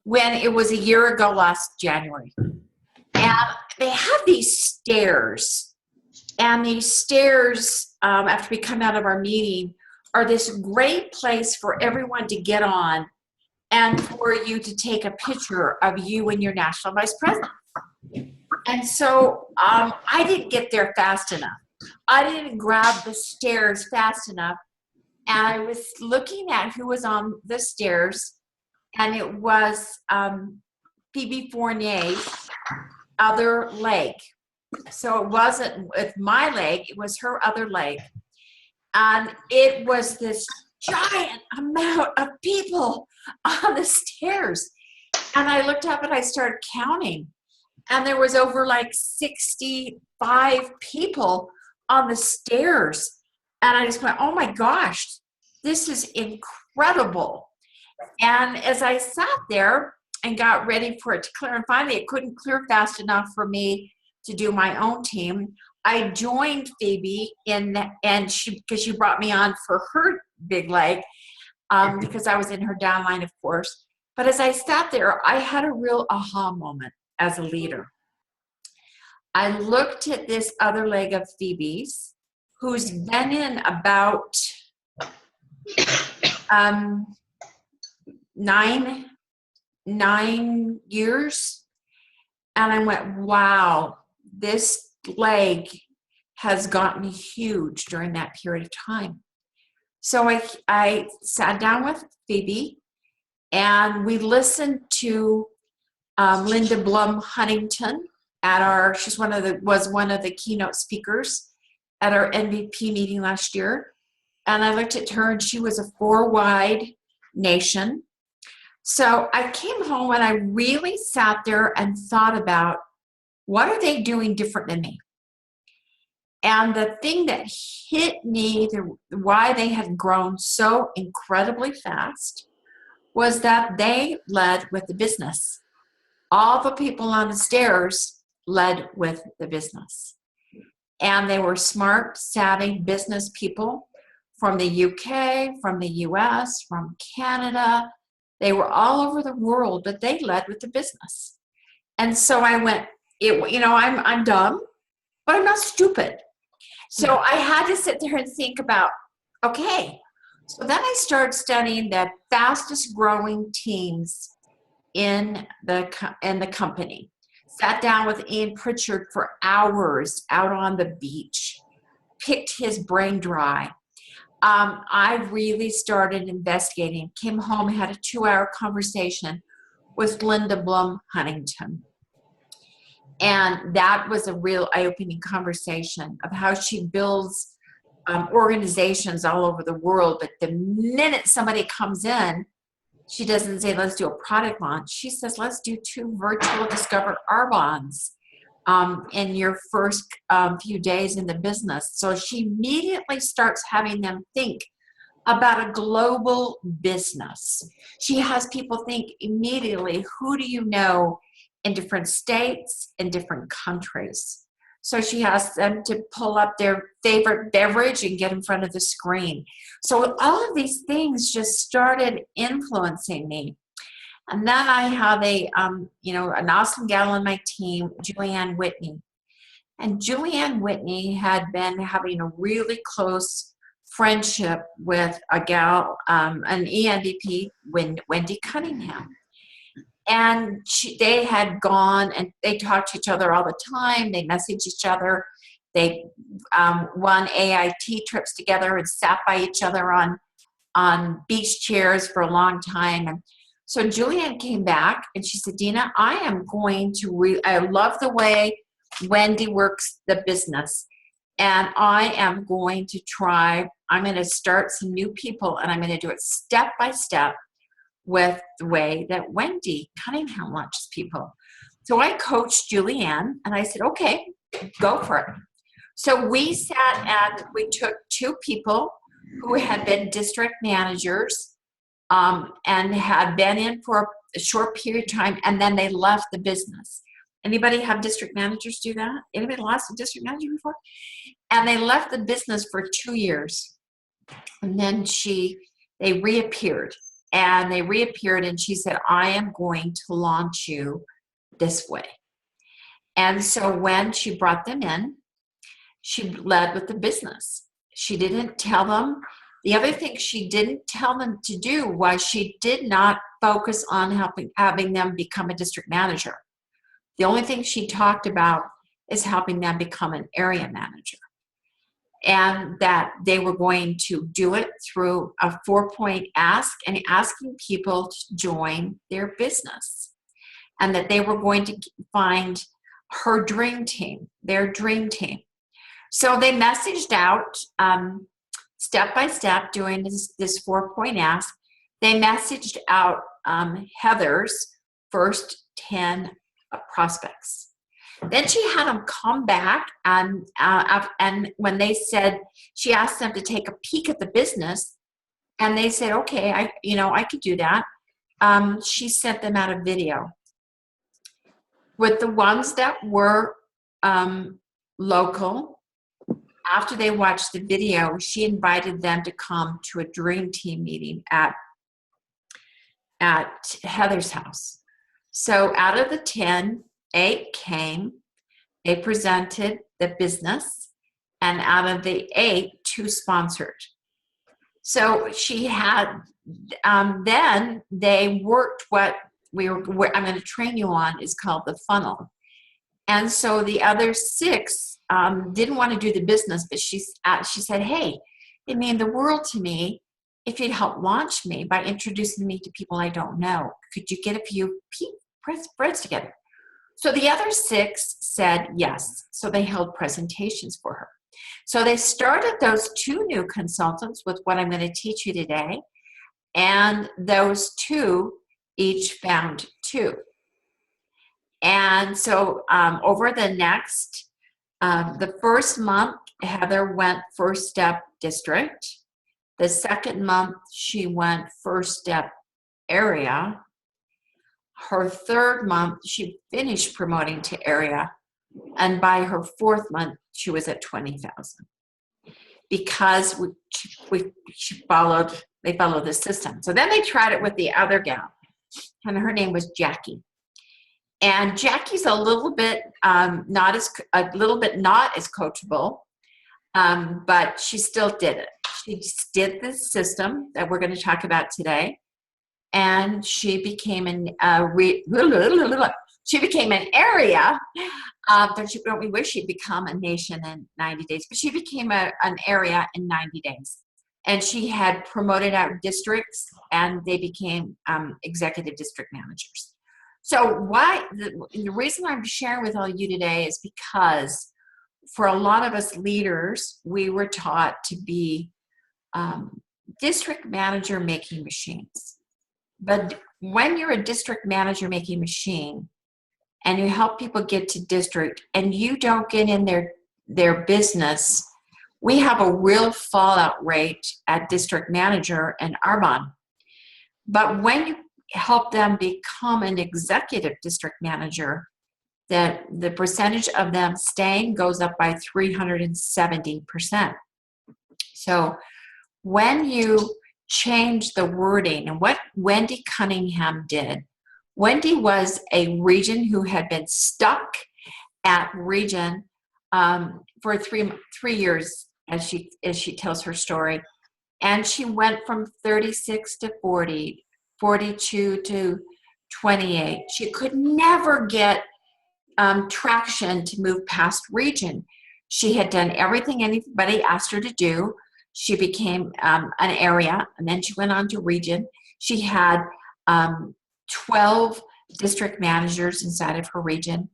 when it was a year ago last January. And they have these stairs. And these stairs, after we come out of our meeting, are this great place for everyone to get on and for you to take a picture of you and your national vice president. And so I didn't get there fast enough. I didn't grab the stairs fast enough. And I was looking at who was on the stairs, and it was Phoebe Fournier's other leg. So it wasn't with my leg, it was her other leg. And it was this giant amount of people on the stairs. And I looked up and I started counting. And there was over like 65 people on the stairs. And I just went, oh my gosh, this is incredible. And as I sat there and got ready for it to clear, and finally it couldn't clear fast enough for me to do my own team, I joined Phoebe because she brought me on for her big leg, because I was in her downline, of course. But as I sat there, I had a real aha moment as a leader. I looked at this other leg of Phoebe's, who's been in about 9 years. And I went, wow, this leg has gotten huge during that period of time. So I sat down with Phoebe and we listened to Linda Blum Huntington was one of the keynote speakers at our MVP meeting last year. And I looked at her and she was a 4-wide nation. So I came home and I really sat there and thought about, what are they doing different than me? And the thing that hit me, why they had grown so incredibly fast, was that they led with the business. All the people on the stairs led with the business. And they were smart, savvy business people from the UK, from the US, from Canada. They were all over the world, but they led with the business. And so I went, I'm dumb, but I'm not stupid. So I had to sit there and think about, okay. So then I started studying the fastest growing teams in the company. Sat down with Ian Pritchard for hours out on the beach, picked his brain dry. I really started investigating, came home, had a 2-hour conversation with Linda Blum Huntington. And that was a real eye-opening conversation of how she builds organizations all over the world. But the minute somebody comes in, she doesn't say, let's do a product launch. She says, let's do 2 virtual Discover Arbonnes in your first few days in the business. So she immediately starts having them think about a global business. She has people think immediately, who do you know in different states, in different countries? So she has them to pull up their favorite beverage and get in front of the screen. So all of these things just started influencing me. And then I have an awesome gal on my team, Julianne Whitney. And Julianne Whitney had been having a really close friendship with a gal, an ENVP, Wendy Cunningham. And they had gone and they talked to each other all the time. They messaged each other. They won AIT trips together and sat by each other on beach chairs for a long time. And so Julianne came back and she said, Dina, I am going to, I love the way Wendy works the business. And I am going to I'm going to start some new people and I'm going to do it step by step with the way that Wendy Cunningham launches people. So I coached Julianne and I said, okay, go for it. So we we took 2 people who had been district managers and had been in for a short period of time, and then they left the business. Anybody have district managers do that? Anybody lost a district manager before? And they left the business for 2 years. And then they reappeared. and they reappeared, and she said, I am going to launch you this way. And so when she brought them in, she led with the business. She didn't tell them. The other thing she didn't tell them to do was she did not focus on having them become a district manager. The only thing she talked about is helping them become an area manager. And that they were going to do it through a 4-point ask and asking people to join their business. And that they were going to find her dream team, their dream team. So they messaged out step by step doing this 4-point ask. They messaged out Heather's first 10 prospects. Then she had them come back, and when they said, she asked them to take a peek at the business, and they said, okay, I could do that. She sent them out a video. With the ones that were local, after they watched the video, she invited them to come to a dream team meeting at Heather's house. So out of the 10, 8 came. They presented the business, and out of the 8, 2 sponsored. So she had, then they worked what I'm going to train you on is called the funnel. And so the other 6 didn't want to do the business, but she said, hey, it mean the world to me if you'd help launch me by introducing me to people I don't know. Could you get a few breads together? So the other 6 said yes. So they held presentations for her. So they started those 2 new consultants with what I'm going to teach you today. And those 2 each found 2. And so over the next, the first month, Heather went first step district. The second month, she went first step area. Her third month, she finished promoting to area. And by her 4th month, she was at 20,000. Because they followed the system. So then they tried it with the other gal. And her name was Jackie. And Jackie's a little bit not as coachable, but she still did it. She just did the system that we're going to talk about today, and she became an area. Don't we wish she'd become a nation in 90 days? But she became an area in 90 days. And she had promoted out districts, and they became executive district managers. So the reason I'm sharing with all you today is because for a lot of us leaders, we were taught to be district manager making machines. But when you're a district manager making machine and you help people get to district and you don't get in their business, we have a real fallout rate at district manager and Arbonne. But when you help them become an executive district manager, that the percentage of them staying goes up by 370%. So when you change the wording, and what Wendy Cunningham did, Wendy was a region who had been stuck at region for three years, as she tells her story, and she went from 36 to 40, 42 to 28. She could never get traction to move past region. She had done everything anybody asked her to do. She became an area, and then she went on to region. She had 12 district managers inside of her region,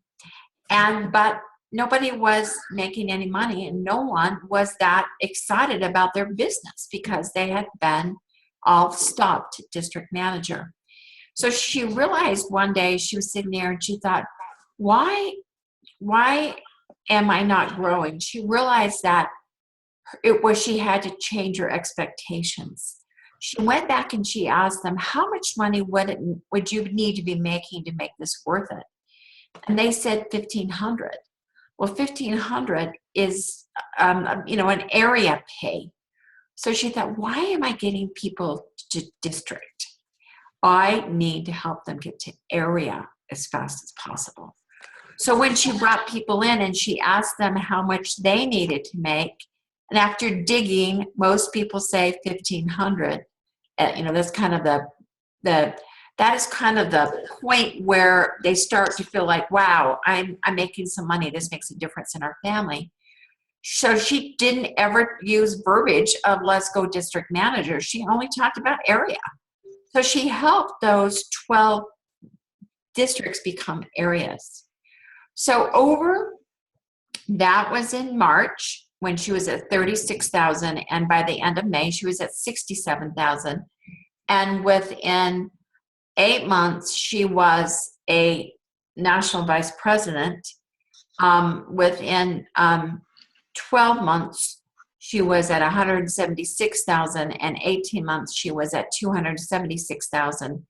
but nobody was making any money, and no one was that excited about their business because they had been all stopped district manager. So she realized one day, she was sitting there and she thought, why am I not growing? She realized that she had to change her expectations. She went back and she asked them, how much money would you need to be making to make this worth it? And they said $1,500. Well, $1,500 is an area pay. So she thought, why am I getting people to district? I need to help them get to area as fast as possible. So when she brought people in and she asked them how much they needed to make, and after digging, most people say 1,500. That's kind of that is kind of the point where they start to feel like, wow, I'm making some money. This makes a difference in our family. So she didn't ever use verbiage of let's go district manager. She only talked about area. So she helped those 12 districts become areas. So that was in March when she was at 36,000, and by the end of May she was at 67,000, and within 8 months she was a national vice president. Within 12 months she was at 176,000, and 18 months she was at 276,000,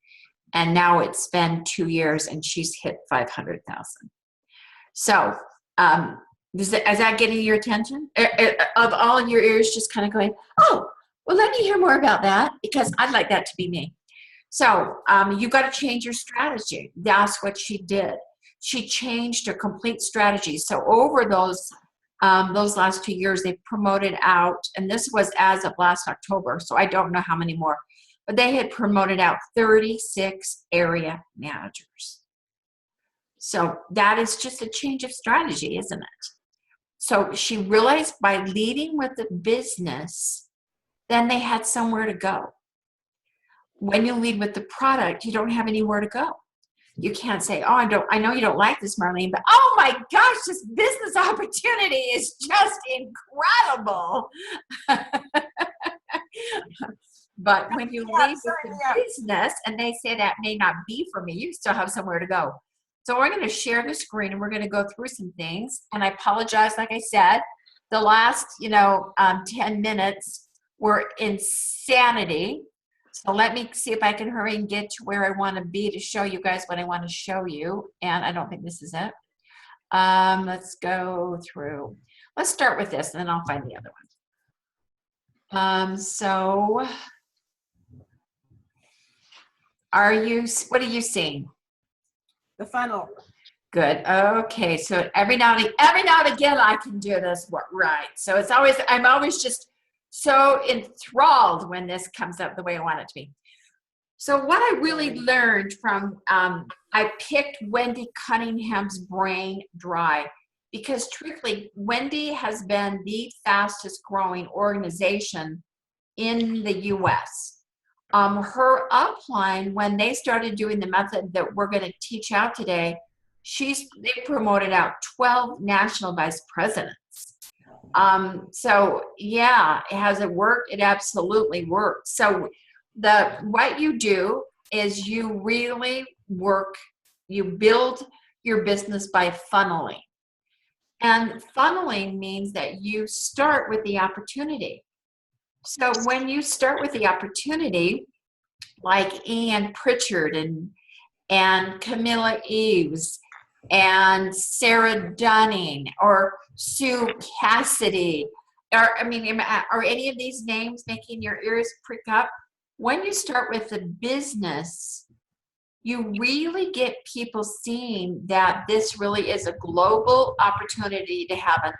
and now it's been 2 years and she's hit 500,000. So is that getting your attention? Of all of your ears just kind of going, oh, well, let me hear more about that, because I'd like that to be me. So you got to change your strategy. That's what she did. She changed her complete strategy. So over those last 2 years, they promoted out, and this was as of last October, so I don't know how many more, but they had promoted out 36 area managers. So that is just a change of strategy, isn't it? So she realized by leading with the business, then they had somewhere to go. When you lead with the product, you don't have anywhere to go. You can't say, oh, I know you don't like this, Marlene, but oh my gosh, this business opportunity is just incredible. But when you lead with the business and they say that may not be for me, you still have somewhere to go. So we're going to share the screen and we're going to go through some things. And I apologize, like I said, the last 10 minutes were insanity. So let me see if I can hurry and get to where I want to be to show you guys what I want to show you. And I don't think this is it. Let's go through. Let's start with this and then I'll find the other one. So what are you seeing? The funnel. Good. Okay. So every now and again, I can do this right. So I'm always just so enthralled when this comes up the way I want it to be. So what I really learned from, I picked Wendy Cunningham's Brain Dry, because truthfully, Wendy has been the fastest growing organization in the US. Her upline, when they started doing the method that we're going to teach out today, they promoted out 12 national vice presidents. So yeah, has it worked? It absolutely worked. So what you do is you really you build your business by funneling. And funneling means that you start with the opportunity. So when you start with the opportunity, like Ann Pritchard and Camilla Eves and Sarah Dunning or Sue Cassidy, are any of these names making your ears prick up? When you start with the business, you really get people seeing that this really is a global opportunity to have an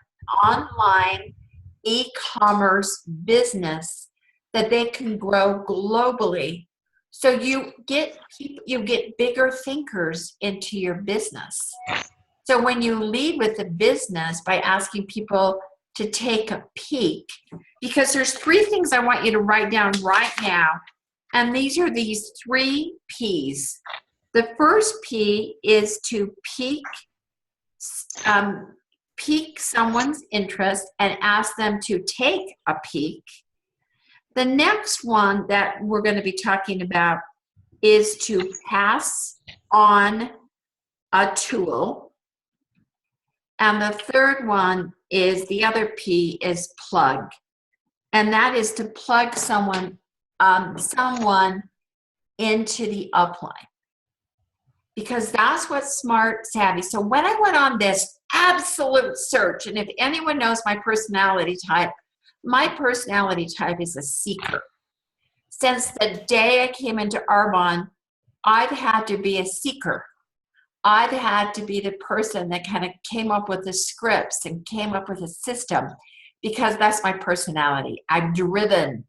online e-commerce business that they can grow globally. So you get bigger thinkers into your business. So when you lead with the business by asking people to take a peek, because there's 3 things I want you to write down right now, and these are these 3 P's. The first P is to pique someone's interest and ask them to take a peek. The next one that we're going to be talking about is to pass on a tool. And the third one is, the other P is plug. And that is to plug someone into the upline. Because that's what's smart, savvy. So when I went on this absolute search, and if anyone knows my personality type is a seeker. Since the day I came into Arbonne, I've had to be a seeker. I've had to be the person that kind of came up with the scripts and came up with a system because that's my personality. I'm driven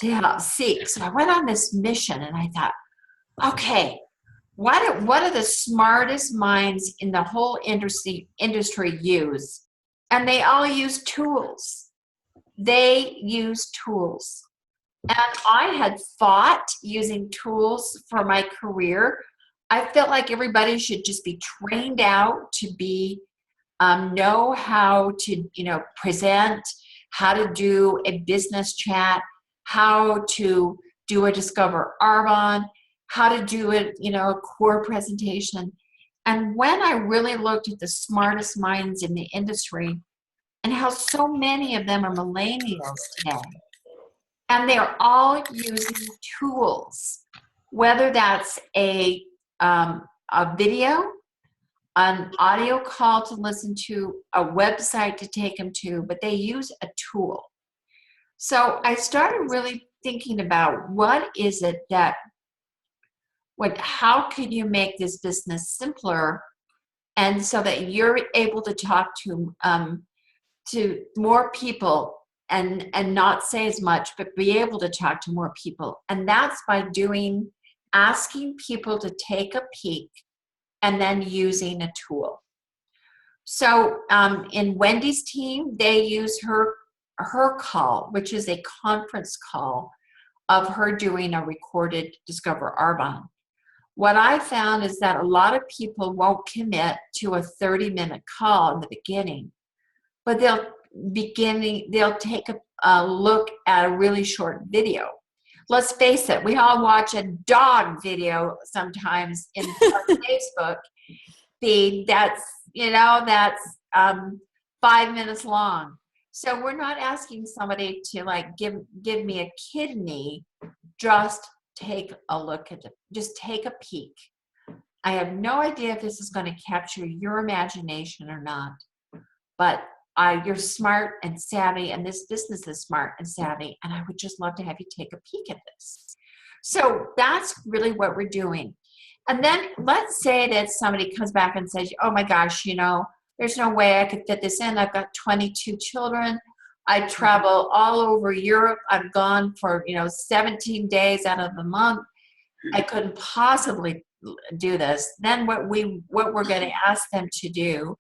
to help seek. So I went on this mission and I thought, okay, what are the smartest minds in the whole industry use? And they all use tools. They use tools. And I had fought using tools for my career. I felt like everybody should just be trained out to be know how to present, how to do a business chat, how to do a Discover Arbonne, how to do it, a core presentation. And when I really looked at the smartest minds in the industry and how so many of them are millennials today, and they're all using tools, whether that's a video, an audio call to listen to, a website to take them to, but they use a tool. So I started really thinking about what is it that, how can you make this business simpler, and so that you're able to talk to more people and not say as much, but be able to talk to more people. And that's by asking people to take a peek and then using a tool. So in Wendy's team, they use her call, which is a conference call of her doing a recorded Discover Arbonne. What I found is that a lot of people won't commit to a 30-minute call in the beginning, but they'll take a look at a really short video. Let's face it, we all watch a dog video sometimes in our Facebook feed that's 5 minutes long. So we're not asking somebody to give me a kidney. Just take a look at it. Just take a peek. I have no idea if this is going to capture your imagination or not, but you're smart and savvy, and this business is smart and savvy, and I would just love to have you take a peek at this. So that's really what we're doing. And then let's say that somebody comes back and says, oh my gosh, there's no way I could fit this in. I've got 22 children. I travel all over Europe. I've gone for 17 days out of the month. I couldn't possibly do this. Then what we're going to ask them to do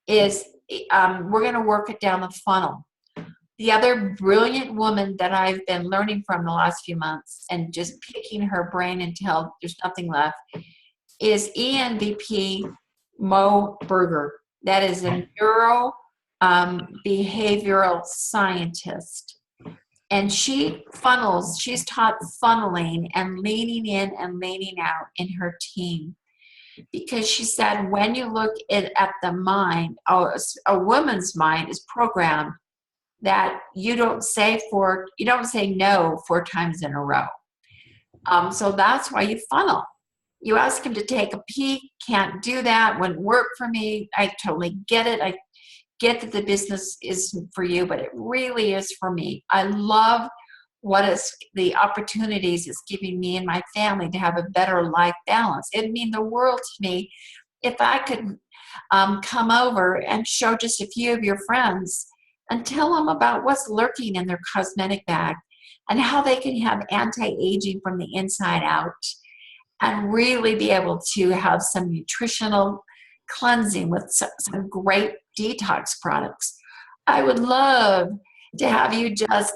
is we're going to work it down the funnel. The other brilliant woman that I've been learning from the last few months and just picking her brain until there's nothing left is ENVP Mo Berger. That is a neuro behavioral scientist. And she's taught funneling and leaning in and leaning out in her team. Because she said when you look at the mind, a woman's mind is programmed that you don't say no 4 times in a row. So that's why you funnel. You ask him to take a peek, can't do that, wouldn't work for me. I totally get it. I get that the business isn't for you, but it really is for me. I love the opportunities it's giving me and my family to have a better life balance. It'd mean the world to me if I could come over and show just a few of your friends and tell them about what's lurking in their cosmetic bag and how they can have anti-aging from the inside out and really be able to have some nutritional cleansing with some great detox products. I would love to have you just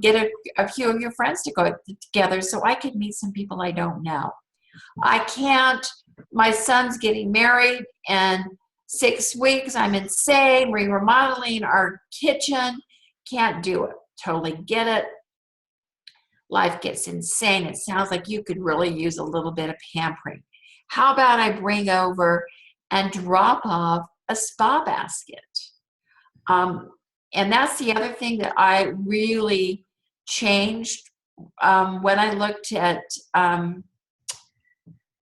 get a few of your friends to go together so I could meet some people I don't know. I can't. My son's getting married in 6 weeks. I'm insane. We're remodeling our kitchen. Can't do it. Totally get it. Life gets insane. It sounds like you could really use a little bit of pampering. How about I bring over and drop off a spa basket? And that's the other thing that I really changed when I looked at, oh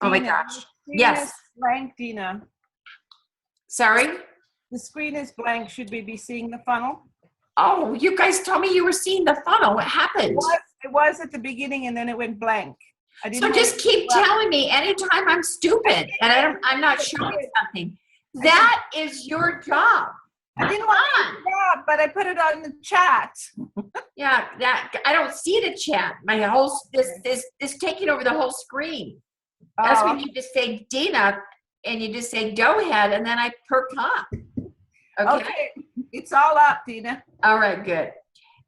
my gosh. Yes. Blank, Dina. Sorry? The screen is blank. Should we be seeing the funnel? Oh, you guys told me you were seeing the funnel. What happened? It was at the beginning and then it went blank. I didn't So want just to keep interrupt. telling me anytime I'm stupid and I'm not showing something. That is your job. I didn't want to interrupt, but I put it on the chat. Yeah, that I don't see the chat. My whole this taking over the whole screen. That's when you just say Dina and you just say go ahead and then I perk up. Okay, it's all up, Dina. All right, good.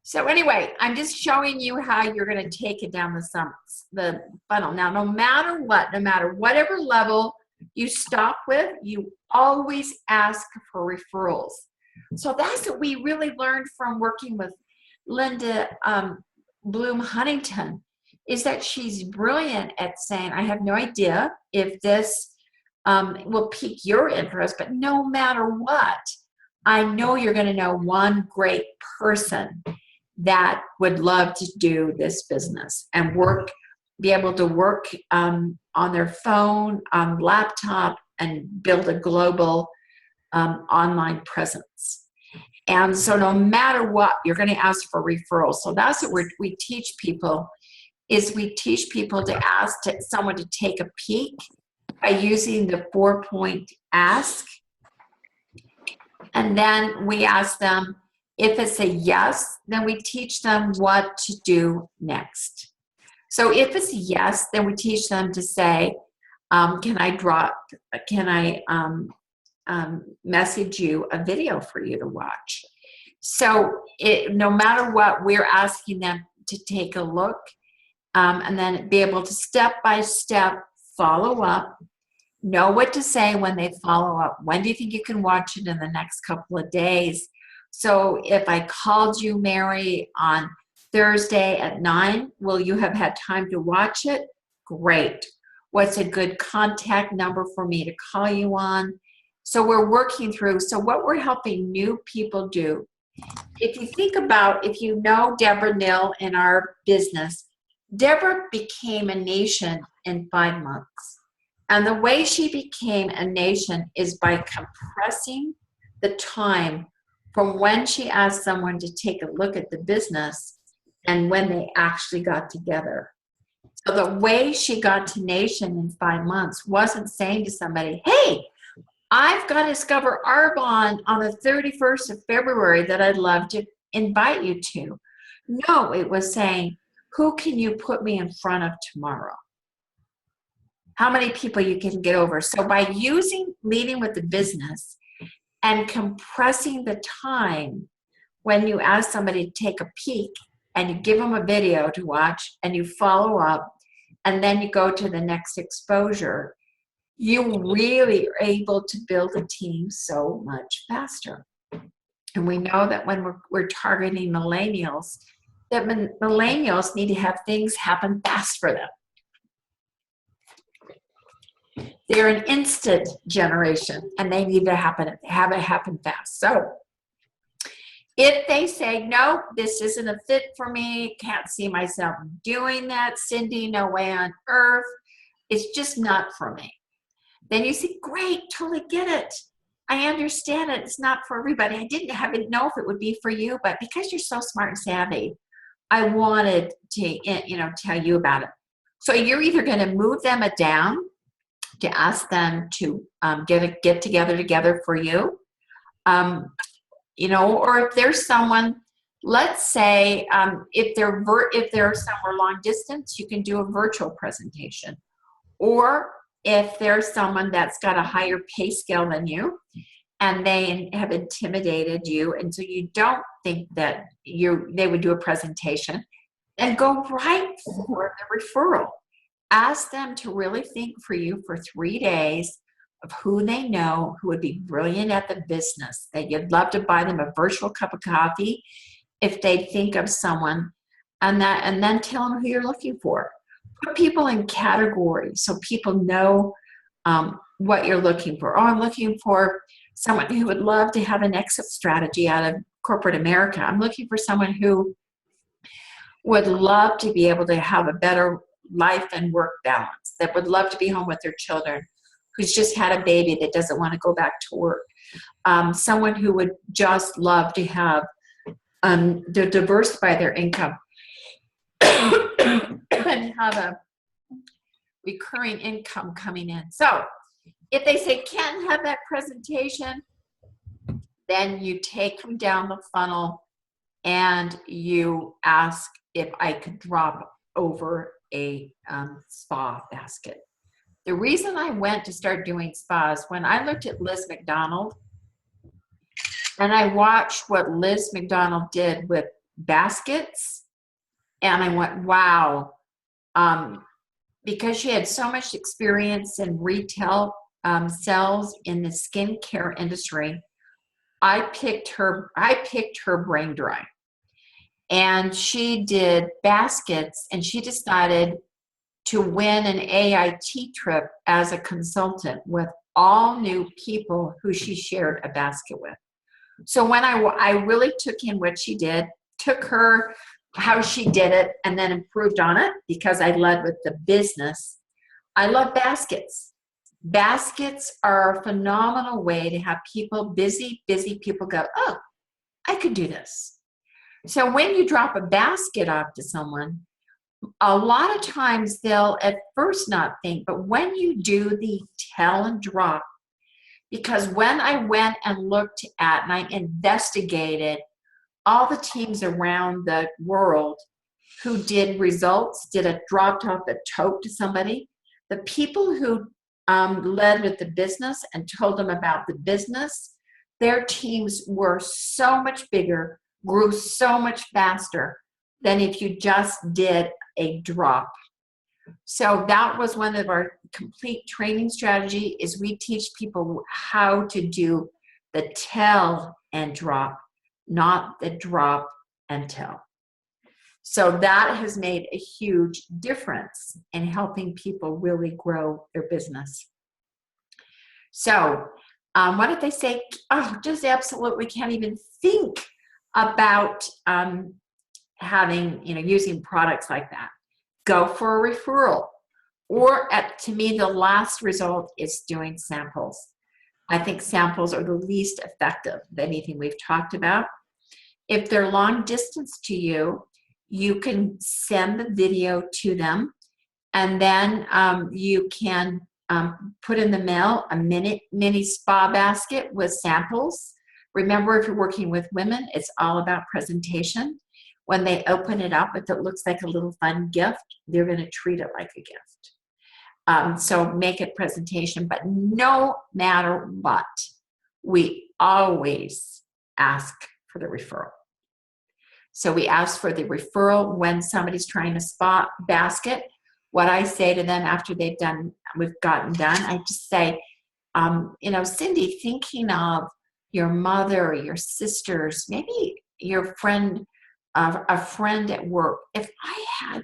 So anyway, I'm just showing you how you're going to take it down the funnel. Now, no matter what, no matter whatever level you stop with, you always ask for referrals. So that's what we really learned from working with Linda Bloom Huntington, is that she's brilliant at saying, I have no idea if this will pique your interest, but no matter what, I know you're going to know one great person that would love to do this business and be able to work on their phone, on laptop, and build a global online presence. And so no matter what, you're going to ask for referrals. So that's what we teach people, is we teach people to ask someone to take a peek by using the 4-point ask. And then we ask them, if it's a yes, then we teach them what to do next. So if it's a yes, then we teach them to say, can I message you a video for you to watch? So no matter what, we're asking them to take a look and then be able to step by step follow up, know what to say when they follow up. When do you think you can watch it in the next couple of days? So if I called you, Mary, on Thursday at 9, will you have had time to watch it? Great. What's a good contact number for me to call you on? So we're working through. So what we're helping new people do, if you think about, if you know Deborah Nill in our business, Deborah became a nation in 5 months. And the way she became a nation is by compressing the time from when she asked someone to take a look at the business and when they actually got together. So the way she got to nation in 5 months wasn't saying to somebody, hey, I've got to discover Arbonne on the 31st of February that I'd love to invite you to. No, it was saying, who can you put me in front of tomorrow? How many people you can get over. So by leading with the business and compressing the time when you ask somebody to take a peek and you give them a video to watch and you follow up and then you go to the next exposure, you really are able to build a team so much faster. And we know that when we're targeting millennials, that millennials need to have things happen fast for them. They're an instant generation and they need to have it happen fast. So if they say, no, this isn't a fit for me, can't see myself doing that, Cindy, no way on earth, it's just not for me. Then you say, great, totally get it. I understand it. It's not for everybody. I didn't know if it would be for you, but because you're so smart and savvy, I wanted to, tell you about it. So you're either going to move them down to ask them to get together for you, or if there's someone, let's say if they're somewhere long distance, you can do a virtual presentation, or if there's someone that's got a higher pay scale than you and they have intimidated you and so you don't think that they would do a presentation, then go right for the referral. Ask them to really think for you for 3 days of who they know who would be brilliant at the business, that you'd love to buy them a virtual cup of coffee if they think of someone, and then tell them who you're looking for. Put people in categories so people know what you're looking for. Oh, I'm looking for someone who would love to have an exit strategy out of corporate America. I'm looking for someone who would love to be able to have a better life and work balance, that would love to be home with their children, who's just had a baby that doesn't want to go back to work. Someone who would just love to have to diversify their income and have recurring income coming in. So if they say can't have that presentation, then you take them down the funnel and you ask if I could drop over a spa basket. The reason I went to start doing spas, when I looked at Liz McDonald and I watched what Liz McDonald did with baskets, and I went, wow, because she had so much experience in retail sales in the skincare industry, I picked her brain dry. And she did baskets, and she decided to win an AIT trip as a consultant with all new people who she shared a basket with. So when I really took in what she did, took her, how she did it, and then improved on it because I led with the business. I love baskets. Baskets are a phenomenal way to have people, busy people go, oh, I could do this. So when you drop a basket off to someone, a lot of times they'll at first not think, but when you do the tell and drop, because when I went and looked at and I investigated all the teams around the world who did results, dropped off a tote to somebody, the people who led with the business and told them about the business, their teams were so much bigger, grew so much faster than if you just did a drop. So that was one of our complete training strategy is we teach people how to do the tell and drop, not the drop and tell. So that has made a huge difference in helping people really grow their business. So what did they say? Oh, just absolutely can't even think about having, using products like that. Go for a referral. Or to me, the last result is doing samples. I think samples are the least effective of anything we've talked about. If they're long distance to you, you can send the video to them, and then you can put in the mail a mini spa basket with samples. Remember, if you're working with women, it's all about presentation. When they open it up, if it looks like a little fun gift, they're going to treat it like a gift. So make it presentation, but no matter what, we always ask for the referral. So we ask for the referral when somebody's trying to spa basket. What I say to them after we've gotten done, I just say, Cindy, thinking of your mother or your sisters, maybe your friend, a friend at work. If I had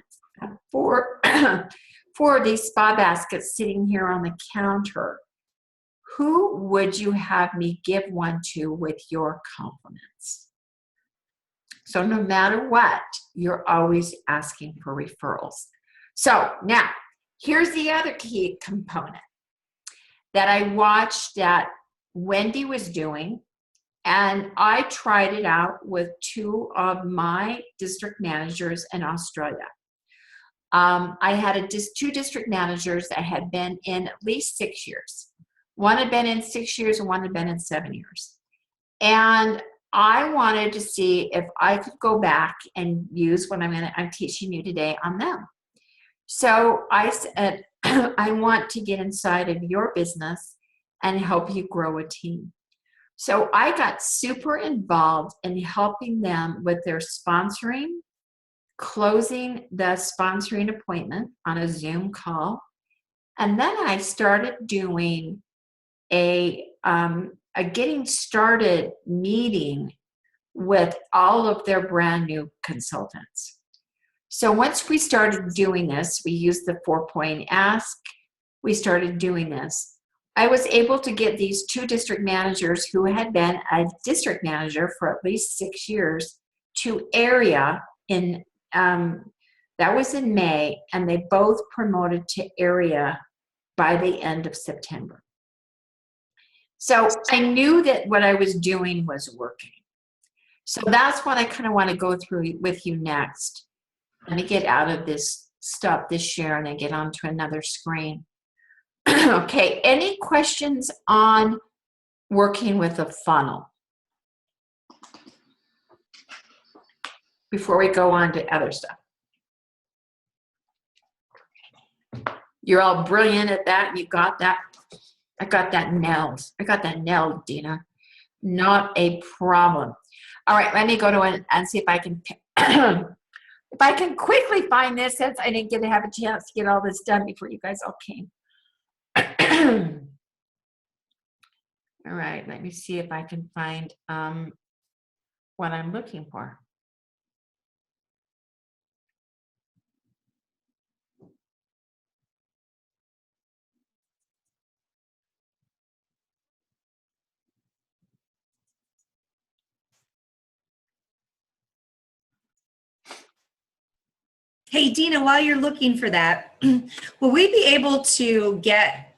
four of these spa baskets sitting here on the counter, who would you have me give one to with your compliments? So no matter what, you're always asking for referrals. So now, here's the other key component that I watched that Wendy was doing, and I tried it out with two of my district managers in Australia. I had two district managers that had been in at least 6 years. One had been in 6 years and one had been in 7 years. And I wanted to see if I could go back and use what I'm teaching you today on them. So I said, I want to get inside of your business and help you grow a team. So I got super involved in helping them with their sponsoring, closing the sponsoring appointment on a Zoom call. And then I started doing a getting started meeting with all of their brand new consultants. So once we started doing this, we used the 4-point ask. We started doing this. I was able to get these two district managers who had been a district manager for at least 6 years to area in, that was in May, and they both promoted to area by the end of September. So I knew that what I was doing was working. So that's what I kind of want to go through with you next. Let me get out of this stop this share and then get onto another screen. Okay, any questions on working with a funnel before we go on to other stuff? You're all brilliant at that. You got that. I got that nailed. I got that nailed, Dina. Not a problem. All right, let me go to it and see if I can if I can quickly find this, since I didn't get to have a chance to get all this done before you guys all came. All right, let me see if I can find what I'm looking for. Hey, Dina, while you're looking for that, will we be able to get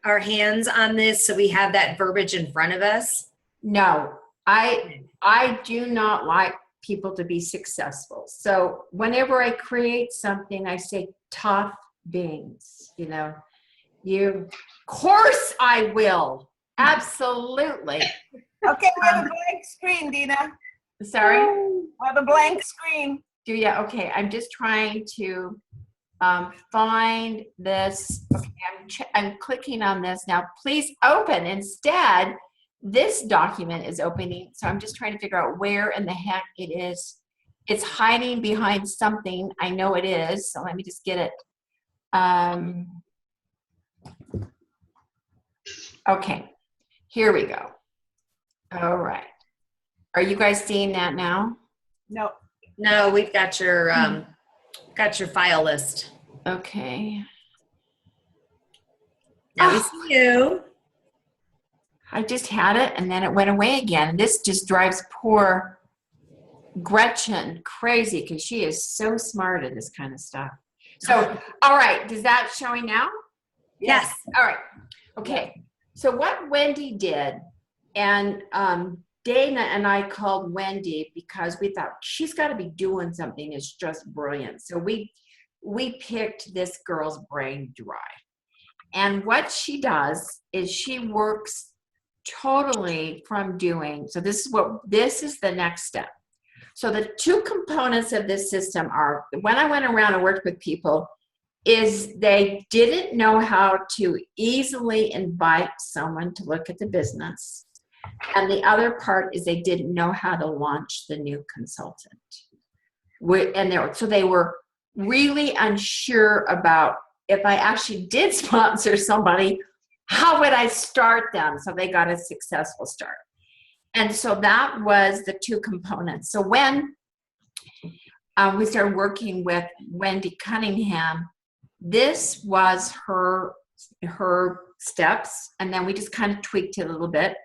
our hands on this so we have that verbiage in front of us? No, I do not like people to be successful. So whenever I create something, I say tough beings, you know. Of course I will. Absolutely. Okay, we have a blank screen, Dina. Sorry? We have a blank screen. Do you? Okay, I'm just trying to find this. Okay, I'm clicking on this now. Please open. Instead, this document is opening, so I'm just trying to figure out where in the heck it is. It's hiding behind something. I know it is, so let me just get it. Okay, here we go. All right. Are you guys seeing that now? No. No, we've got your file list. Okay. Now we see you. I just had it and then it went away again. And this just drives poor Gretchen crazy because she is so smart at this kind of stuff. So, all right, is that showing now? Yes. All right. Okay. So what Wendy did, and Dana and I called Wendy because we thought she's got to be doing something. It's just brilliant. So we picked this girl's brain dry. And what she does is she works totally from doing. So this is the next step. So the two components of this system are, when I went around and worked with people, is they didn't know how to easily invite someone to look at the business. And the other part is they didn't know how to launch the new consultant. So they were really unsure about, if I actually did sponsor somebody, how would I start them so they got a successful start? And so that was the two components. So when we started working with Wendy Cunningham, this was her steps, and then we just kind of tweaked it a little bit.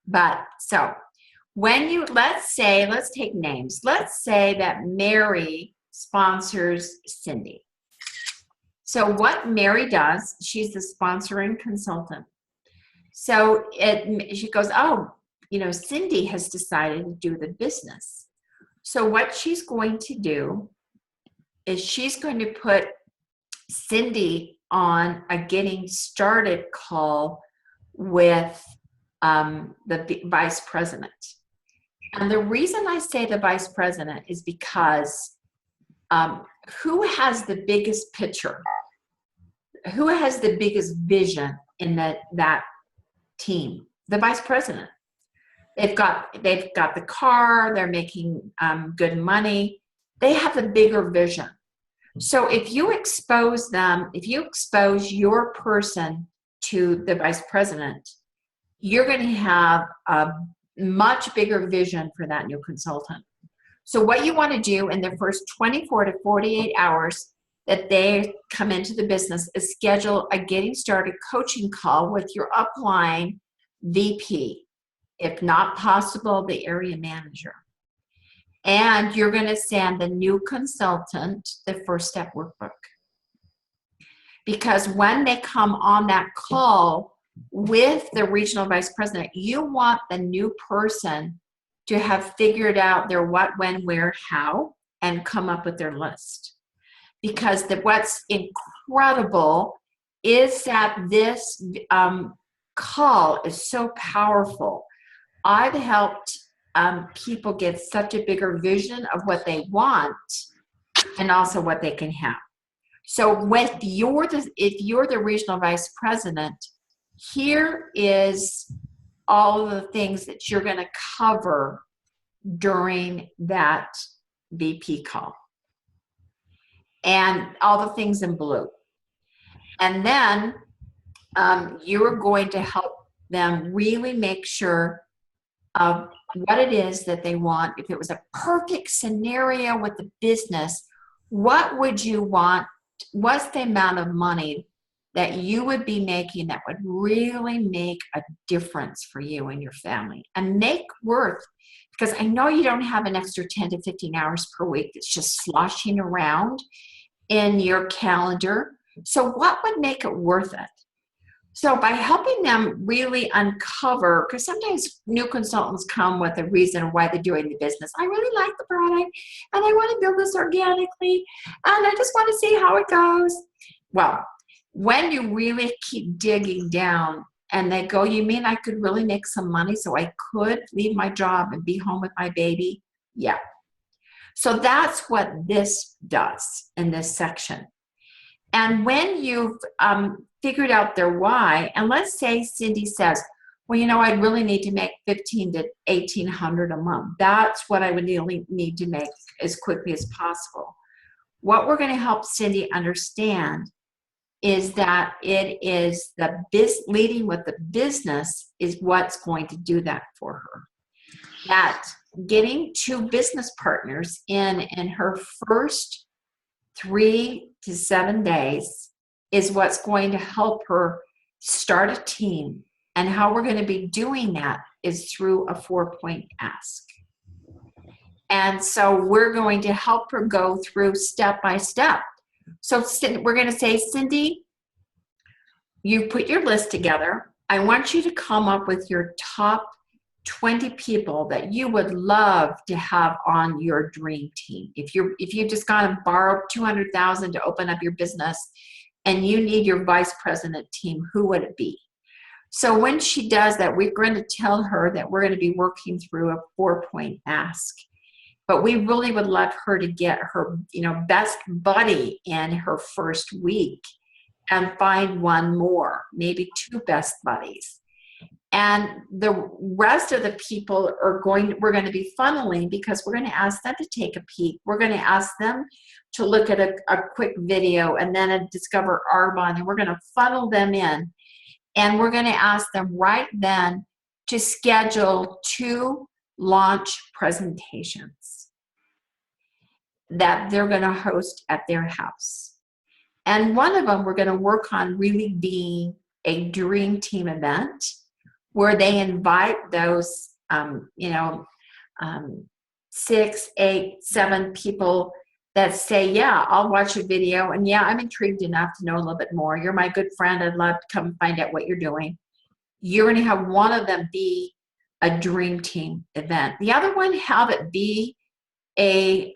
But so when let's take names. Let's say that Mary sponsors Cindy. So what Mary does, she's the sponsoring consultant. So she goes, oh, Cindy has decided to do the business. So what she's going to do is she's going to put Cindy on a getting started call with the vice president. And the reason I say the vice president is because who has the biggest picture? Who has the biggest vision in that team? The vice president. They've got the car, they're making good money. They have the bigger vision. So if you expose your person to the vice president, you're going to have a much bigger vision for that new consultant. So what you want to do in the first 24 to 48 hours that they come into the business is schedule a getting started coaching call with your upline VP, if not possible, the area manager. And you're going to send the new consultant the first step workbook. Because when they come on that call with the regional vice president, you want the new person to have figured out their what, when, where, how, and come up with their list. because what's incredible is that this call is so powerful. I've helped people get such a bigger vision of what they want and also what they can have. So if you're the regional vice president, here is all of the things that you're going to cover during that VP call. And all the things in blue. And then you're going to help them really make sure of what it is that they want. If it was a perfect scenario with the business, what would you want? What's the amount of money that you would be making that would really make a difference for you and your family and make worth? Because I know you don't have an extra 10 to 15 hours per week that's just sloshing around in your calendar. So what would make it worth it? So by helping them really uncover, because sometimes new consultants come with a reason why they're doing the business. I really like the product and I want to build this organically and I just want to see how it goes. Well, when you really keep digging down and they go, you mean I could really make some money so I could leave my job and be home with my baby? Yeah. So that's what this does in this section. And when you've figured out their why, and let's say Cindy says, well, you know, I really need to make $1,500 to $1,800 a month. That's what I would need to make as quickly as possible. What we're going to help Cindy understand is that it is leading with the business is what's going to do that for her. That getting 2 business partners in her first 3 to 7 days is what's going to help her start a team. And how we're going to be doing that is through a 4-point ask. And so we're going to help her go through step by step. So we're going to say, Cindy, you put your list together. I want you to come up with your top 20 people that you would love to have on your dream team. If you've just gone and borrowed $200,000 to open up your business and you need your vice president team, who would it be? So when she does that, we're going to tell her that we're going to be working through a 4-point ask. But we really would love her to get her, best buddy in her first week and find one more, maybe 2 best buddies. And the rest of the people we're going to be funneling because we're going to ask them to take a peek. We're going to ask them to look at a quick video and then discover Arbonne, and we're going to funnel them in. And we're going to ask them right then to schedule 2 launch presentations that they're going to host at their house. And one of them we're going to work on really being a dream team event where they invite those, 6, 8, 7 people that say, yeah, I'll watch a video. And yeah, I'm intrigued enough to know a little bit more. You're my good friend. I'd love to come find out what you're doing. You're going to have one of them be a dream team event. The other one, have it be a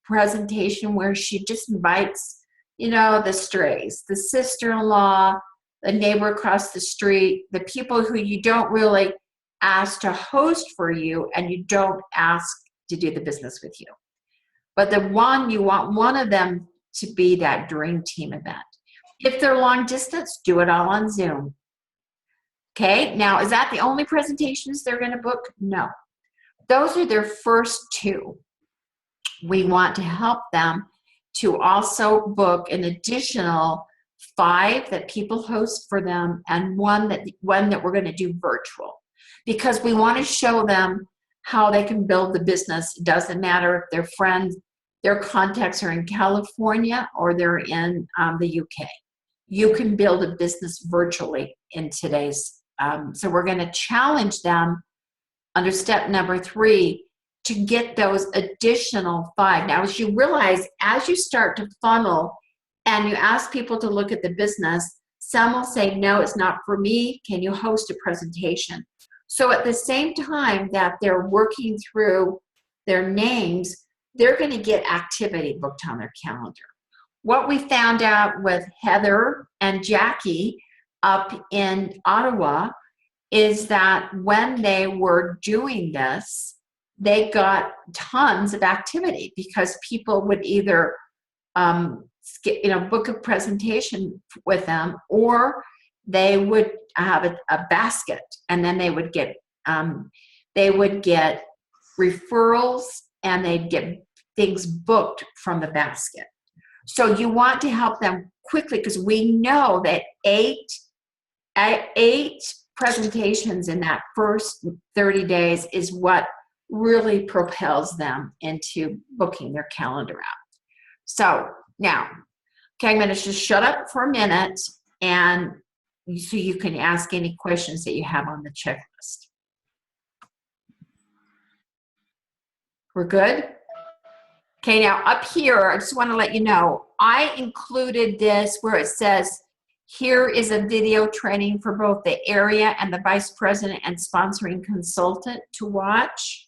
presentation where she just invites, the strays, the sister-in-law, the neighbor across the street, the people who you don't really ask to host for you and you don't ask to do the business with you. But you want one of them to be that dream team event. If they're long distance, do it all on Zoom. Okay, now is that the only presentations they're going to book? No. Those are their first 2. We want to help them to also book an additional 5 that people host for them and one that we're going to do virtual, because we want to show them how they can build the business. It doesn't matter if their friends, their contacts are in California or they're in the UK. You can build a business virtually in today's. So we're going to challenge them under step number 3 to get those additional 5. Now, as you realize, as you start to funnel and you ask people to look at the business, some will say, no, it's not for me. Can you host a presentation? So at the same time that they're working through their names, they're going to get activity booked on their calendar. what we found out with Heather and Jackie up in Ottawa is that when they were doing this, they got tons of activity because people would either book a presentation with them, or they would have a basket, and then they would get referrals, and they'd get things booked from the basket. So you want to help them quickly, because we know that eight presentations in that first 30 days is what really propels them into booking their calendar out. So now, okay, I'm going to just shut up for a minute, and so you can ask any questions that you have on the checklist. We're good? Okay, now up here, I just want to let you know, I included this where it says, here is a video training for both the area and the vice president and sponsoring consultant to watch.